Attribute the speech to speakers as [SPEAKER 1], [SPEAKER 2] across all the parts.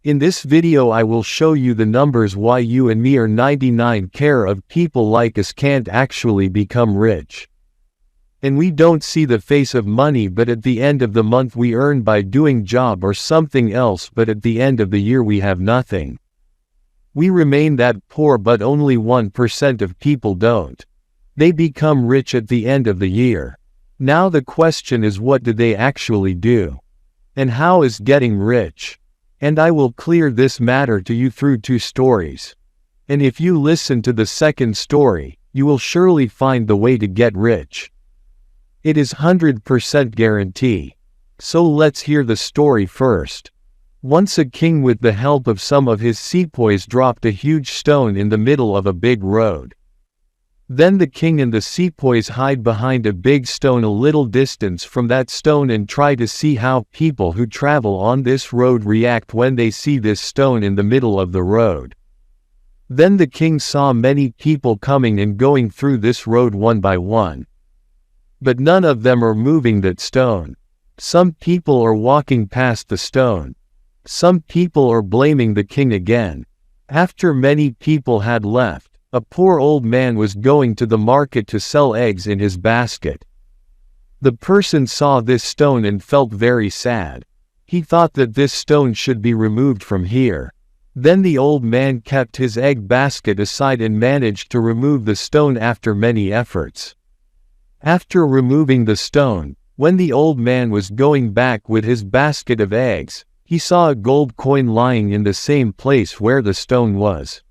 [SPEAKER 1] In this video I will show you the numbers why you and me or 99% of people like us can't actually become rich. And we don't see the face of money, but at the end of the month we earn by doing job or something else, but at the end of the year we have nothing. We remain that poor, but only 1% of people don't. They become rich at the end of the year. Now the question is, what do they actually do? And how is getting rich? And I will clear this matter to you through 2 stories. And if you listen to the second story, you will surely find the way to get rich. It is 100% guarantee. So let's hear the story first. Once a king with the help of some of his sepoys dropped a huge stone in the middle of a big road. Then the king and the sepoys hide behind a big stone a little distance from that stone and try to see how people who travel on this road react when they see this stone in the middle of the road. Then the king saw many people coming and going through this road one by one. But none of them are moving that stone. Some people are walking past the stone. Some people are blaming the king again. After many people had left, a poor old man was going to the market to sell eggs in his basket. The person saw this stone and felt very sad. He thought that this stone should be removed from here. Then the old man kept his egg basket aside and managed to remove the stone after many efforts. After removing the stone, when the old man was going back with his basket of eggs, he saw a gold coin lying in the same place where the stone was.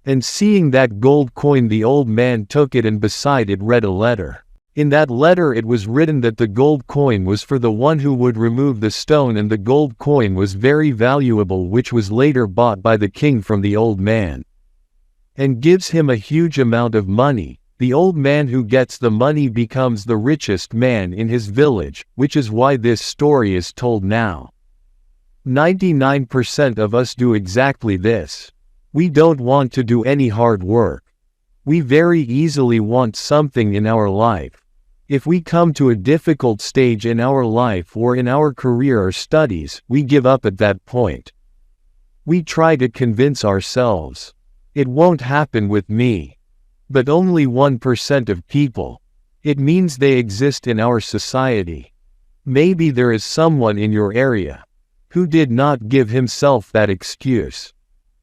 [SPEAKER 1] And seeing that gold coin, the old man took it and beside it read a letter. In that letter it was written that the gold coin was for the one who would remove the stone, and the gold coin was very valuable, which was later bought by the king from the old man. And gives him a huge amount of money. The old man who gets the money becomes the richest man in his village, which is why this story is told now. 99% of us do exactly this. We don't want to do any hard work. We very easily want something in our life. If we come to a difficult stage in our life or in our career or studies, we give up at that point. We try to convince ourselves, it won't happen with me. But only 1% of people. It means they exist in our society. Maybe there is someone in your area who did not give himself that excuse.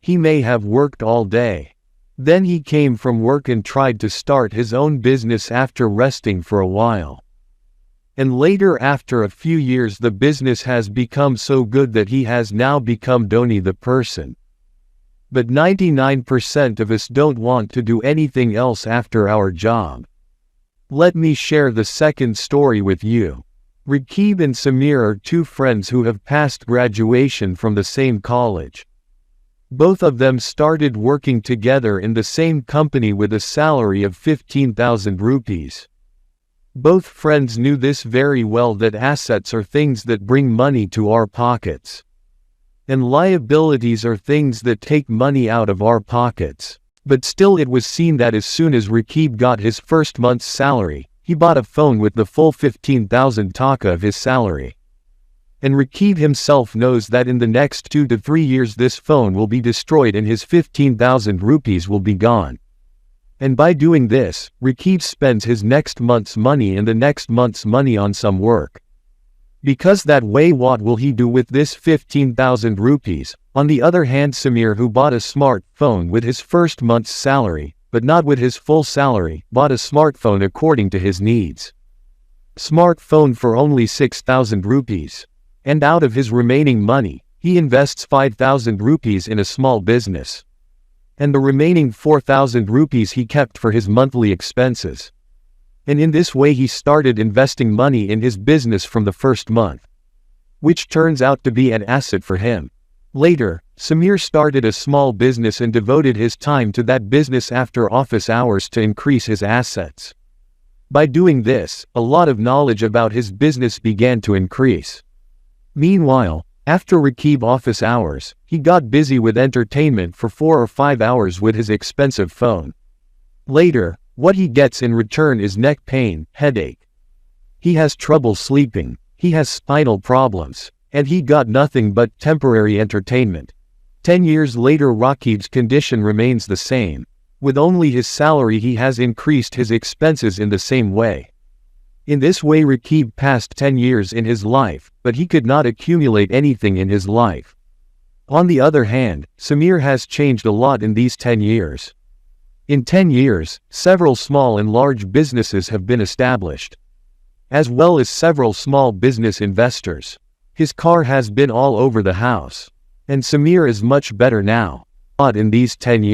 [SPEAKER 1] He may have worked all day. Then he came from work and tried to start his own business after resting for a while. And later, after a few years, the business has become so good that he has now become Dhoni the person. But 99% of us don't want to do anything else after our job. Let me share the second story with you. Rakib and Samir are 2 friends who have passed graduation from the same college. Both of them started working together in the same company with a salary of 15,000 rupees. Both friends knew this very well, that assets are things that bring money to our pockets. And liabilities are things that take money out of our pockets. But still, it was seen that as soon as Rakib got his first month's salary, he bought a phone with the full 15,000 taka of his salary. And Rakib himself knows that in the next 2 to 3 years this phone will be destroyed and his 15,000 rupees will be gone. And by doing this, Rakib spends his next month's money and the next month's money on some work. Because that way, what will he do with this 15,000 rupees? On the other hand, Samir, who bought a smartphone with his first month's salary, but not with his full salary, bought a smartphone according to his needs. Smartphone for only 6,000 rupees. And out of his remaining money, he invests 5,000 rupees in a small business. And the remaining 4,000 rupees he kept for his monthly expenses. And in this way he started investing money in his business from the first month, which turns out to be an asset for him. Later, Samir started a small business and devoted his time to that business after office hours to increase his assets. By doing this, a lot of knowledge about his business began to increase. Meanwhile, after Rakib office hours, he got busy with entertainment for 4 or 5 hours with his expensive phone. Later, what he gets in return is neck pain, headache. He has trouble sleeping, he has spinal problems, And he got nothing but temporary entertainment. 10 years later, Rakib's condition remains the same. With only his salary, he has increased his expenses in the same way. In this way, Rakib passed 10 years in his life, but he could not accumulate anything in his life. On the other hand, Samir has changed a lot in these 10 years. In 10 years, several small and large businesses have been established, as well as several small business investors. His car has been all over the house. And Samir is much better now. In these 10 years.